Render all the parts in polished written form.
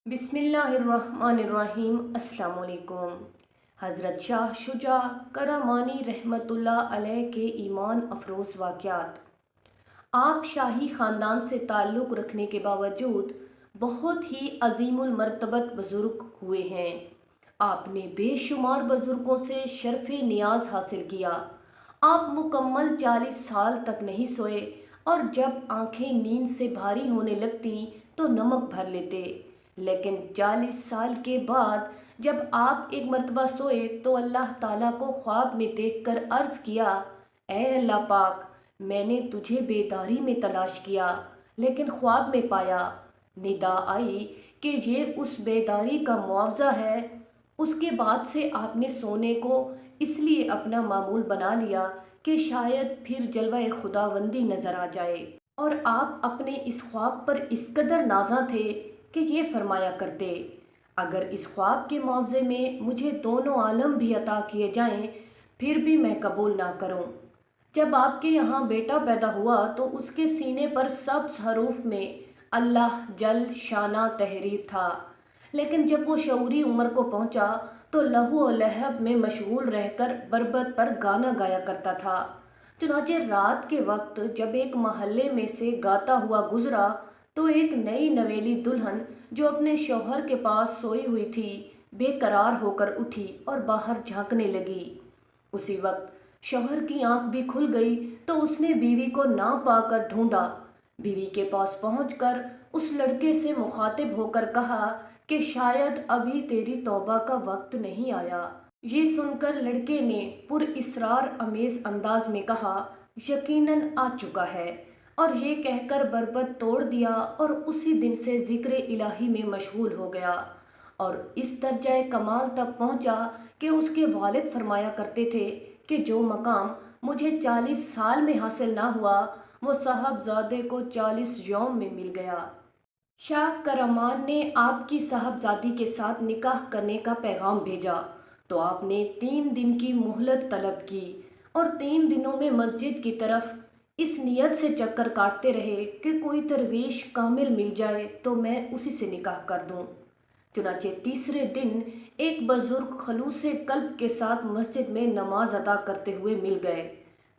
बिस्मिल्लाहिर्रहमानिर्रहीम। अस्सलाम वालेकुम। हज़रत शाह शुजा करमानी रहमतुल्लाह अलैह के ईमान अफरोज़ वाक़यात। आप शाही ख़ानदान से ताल्लुक़ रखने के बावजूद बहुत ही अज़ीमुल मर्तबत बुज़ुर्ग हुए हैं। आपने बेशुमार बुज़ुर्गों से शर्फ़ नियाज़ हासिल किया। आप मुकम्मल 40 साल तक नहीं सोए और जब आँखें नींद से भारी होने लगती तो नमक भर लेते। लेकिन 40 साल के बाद जब आप एक मर्तबा सोए तो अल्लाह ताला को ख्वाब में देखकर अर्ज़ किया, ए अल्लाह पाक, मैंने तुझे बेदारी में तलाश किया लेकिन ख्वाब में पाया। निदा आई कि ये उस बेदारी का मुआवजा है। उसके बाद से आपने सोने को इसलिए अपना मामूल बना लिया कि शायद फिर जलवा खुदावंदी नज़र आ जाए। और आप अपने इस ख्वाब पर इस कदर नाज़ा थे कि ये फरमाया करते, अगर इस ख्वाब के मुआवजे में मुझे दोनों आलम भी अता किए जाएं फिर भी मैं कबूल ना करूं। जब आपके यहाँ बेटा पैदा हुआ तो उसके सीने पर सब्ज़ हरूफ में अल्लाह जल शाना तहरीर था, लेकिन जब वो शऊरी उम्र को पहुँचा तो लहू और लहब में मशगूल रहकर बरबत पर गाना गाया करता था। चुनाचे रात के वक्त जब एक महल्ले में से गाता हुआ गुजरा तो एक नई नवेली दुल्हन जो अपने शौहर के पास सोई हुई थी बेकरार होकर उठी और बाहर झांकने लगी। उसी वक्त शौहर की आंख भी खुल गई तो उसने बीवी को ना पाकर ढूंढा। बीवी के पास पहुंचकर उस लड़के से मुखातिब होकर कहा कि शायद अभी तेरी तौबा का वक्त नहीं आया। ये सुनकर लड़के ने पुरइसरार अमेज़ अंदाज में कहा, यकीनन आ चुका है, और ये कहकर बरबत तोड़ दिया और उसी दिन से ज़िक्र इलाही में मशगूल हो गया और इस दर्जाए कमाल तक पहुंचा कि उसके वालिद फरमाया करते थे कि जो मकाम मुझे 40 साल में हासिल ना हुआ वो साहबजादे को 40 यौम में मिल गया। शाह करमान ने आपकी साहबजादी के साथ निकाह करने का पैगाम भेजा तो आपने 3 दिन की मोहलत तलब की और 3 दिनों में मस्जिद की तरफ इस नियत से चक्कर काटते रहे कि कोई दरवेश कामिल मिल जाए तो मैं उसी से निकाह कर दूं। चुनाचे तीसरे दिन एक बुजुर्ग खलूसे कल्ब के साथ मस्जिद में नमाज अदा करते हुए मिल गए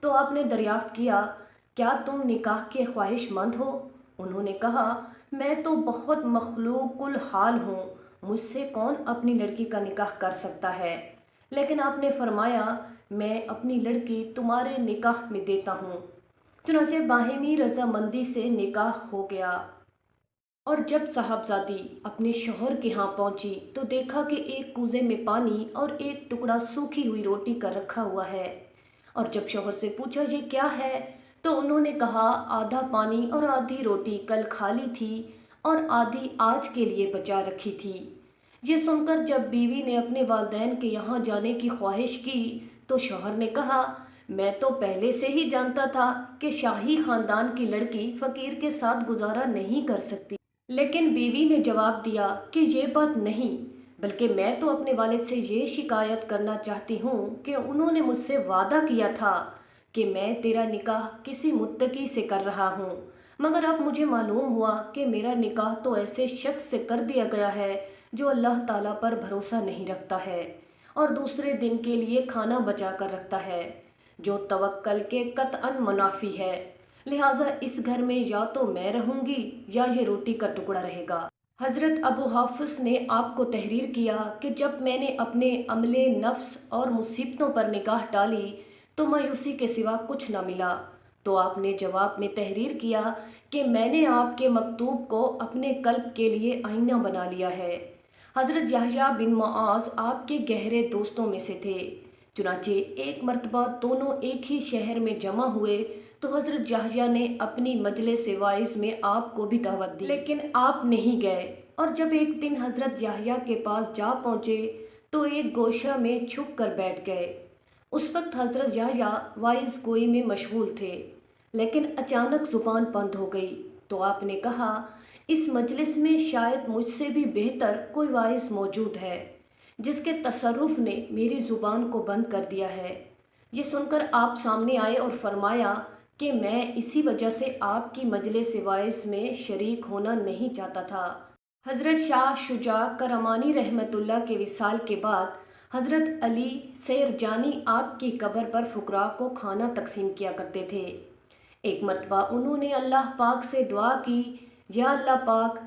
तो आपने दरियाफ्त किया, क्या तुम निकाह के ख्वाहिशमंद हो? उन्होंने कहा, मैं तो बहुत मखलूकुल हाल हूँ, मुझसे कौन अपनी लड़की का निकाह कर सकता है। लेकिन आपने फरमाया, मैं अपनी लड़की तुम्हारे निकाह में देता हूँ। चुनाचे बाहिमी रजामंदी से निकाह हो गया और जब साहबजादी अपने शौहर के यहाँ पहुंची तो देखा कि एक कूजे में पानी और एक टुकड़ा सूखी हुई रोटी का रखा हुआ है। और जब शौहर से पूछा ये क्या है तो उन्होंने कहा, आधा पानी और आधी रोटी कल खाली थी और आधी आज के लिए बचा रखी थी। ये सुनकर जब बीवी ने अपने वालिदैन के यहाँ जाने की ख्वाहिश की तो शौहर ने कहा, मैं तो पहले से ही जानता था कि शाही ख़ानदान की लड़की फ़कीर के साथ गुजारा नहीं कर सकती। लेकिन बीवी ने जवाब दिया कि ये बात नहीं, बल्कि मैं तो अपने वालिद से ये शिकायत करना चाहती हूँ कि उन्होंने मुझसे वादा किया था कि मैं तेरा निकाह किसी मुत्तकी से कर रहा हूँ, मगर अब मुझे मालूम हुआ कि मेरा निकाह तो ऐसे शख्स से कर दिया गया है जो अल्लाह ताला पर भरोसा नहीं रखता है और दूसरे दिन के लिए खाना बचा कर रखता है, जो तवक्कल के कतअन मुनाफी है। लिहाजा इस घर में या तो मैं रहूँगी या ये रोटी का टुकड़ा रहेगा। हज़रत अबू हाफिज़ ने आपको तहरीर किया कि जब मैंने अपने अमले नफ्स और मुसीबतों पर निगाह डाली तो मायूसी के सिवा कुछ न मिला। तो आपने जवाब में तहरीर किया कि मैंने आपके मकतूब को अपने कल्ब के लिए आईना बना लिया है। हज़रत याहया बिन मुआज़ आपके गहरे दोस्तों में से थे। चुनाचे एक मर्तबा दोनों एक ही शहर में जमा हुए तो हज़रत याहया ने अपनी मजलिस वाइज में आपको भी दावत दी, लेकिन आप नहीं गए। और जब एक दिन हज़रत याहया के पास जा पहुँचे तो एक गोशा में छुप कर बैठ गए। उस वक्त हज़रत याहया वाइज गोई में मशगूल थे, लेकिन अचानक ज़ुबान बंद हो गई तो आपने कहा, इस मजलिस में शायद मुझसे भी बेहतर कोई वाइज मौजूद है जिसके तसर्रुफ़ ने मेरी ज़ुबान को बंद कर दिया है। ये सुनकर आप सामने आए और फरमाया कि मैं इसी वजह से आपकी मजलिस वाइज में शरीक होना नहीं चाहता था। حضرت شاہ شجاع کرمانی रहमतुल्लाह के विसाल के बाद حضرت علی سیرجانی آپ کی قبر پر فقراء کو کھانا تقسیم کیا کرتے تھے۔ ایک مرتبہ انہوں نے اللہ پاک سے دعا کی، یا اللہ پاک،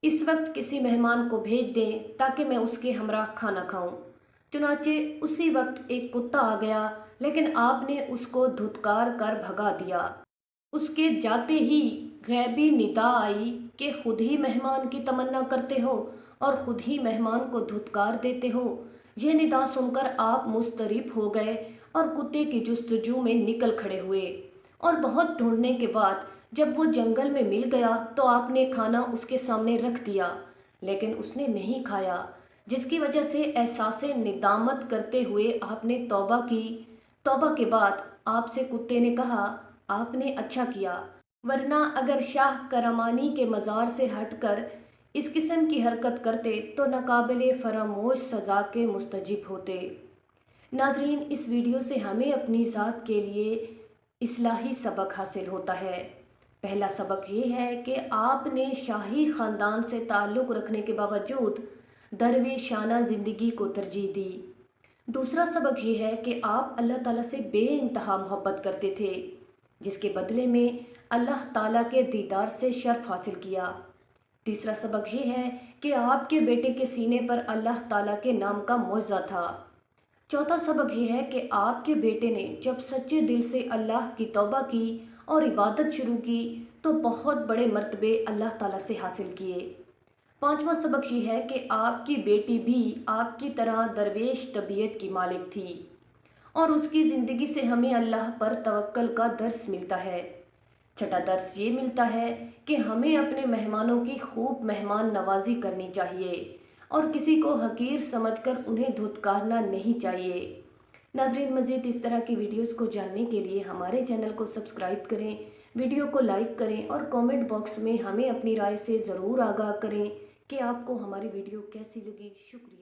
اس وقت کسی مہمان کو بھیج دیں تاکہ میں اس کے ہمراہ کھانا کھاؤں۔ چنانچہ اسی وقت ایک کتا آ گیا، لیکن آپ نے اس کو دھتکار کر بھگا دیا۔ اس کے جاتے ہی غیبی ندا آئی کہ خود ہی مہمان کی تمنا کرتے ہو اور خود ہی مہمان کو دھتکار دیتے ہو۔ یہ ندا سن کر آپ مضطرب ہو گئے اور کتے کی جستجو میں نکل کھڑے ہوئے، اور بہت ڈھونڈنے کے بعد جب وہ جنگل میں مل گیا تو آپ نے کھانا اس کے سامنے رکھ دیا، لیکن اس نے نہیں کھایا، جس کی وجہ سے احساس ندامت کرتے ہوئے آپ نے توبہ کی۔ توبہ کے بعد آپ سے کتے نے کہا، آپ نے اچھا کیا، ورنہ اگر شاہ کرمانی کے مزار سے ہٹ کر اس قسم کی حرکت کرتے تو ناقابل فراموش سزا کے مستحق ہوتے۔ ناظرین، اس ویڈیو سے ہمیں اپنی ذات کے لیے اصلاحی سبق حاصل ہوتا ہے۔ پہلا سبق یہ ہے کہ آپ نے شاہی خاندان سے تعلق رکھنے کے باوجود درویشانہ زندگی کو ترجیح دی۔ دوسرا سبق یہ ہے کہ آپ اللہ تعالیٰ سے بے انتہا محبت کرتے تھے، جس کے بدلے میں اللہ تعالیٰ کے دیدار سے شرف حاصل کیا۔ تیسرا سبق یہ ہے کہ آپ کے بیٹے کے سینے پر اللہ تعالیٰ کے نام کا معجزہ تھا۔ چوتھا سبق یہ ہے کہ آپ کے بیٹے نے جب سچے دل سے اللہ کی توبہ کی اور عبادت شروع کی تو بہت بڑے مرتبے اللہ تعالیٰ سے حاصل کیے۔ پانچواں سبق یہ ہے کہ آپ کی بیٹی بھی آپ کی طرح درویش طبیعت کی مالک تھی، اور اس کی زندگی سے ہمیں اللہ پر توکل کا درس ملتا ہے۔ چھٹا درس یہ ملتا ہے کہ ہمیں اپنے مہمانوں کی خوب مہمان نوازی کرنی چاہیے اور کسی کو حقیر سمجھ کر انہیں دھتکارنا نہیں چاہیے۔ ناظرین، مزید اس طرح کی ویڈیوز کو جاننے کے لیے ہمارے چینل کو سبسکرائب کریں، ویڈیو کو لائک کریں اور کومنٹ باکس میں ہمیں اپنی رائے سے ضرور آگاہ کریں کہ آپ کو ہماری ویڈیو کیسی لگی۔ شکریہ۔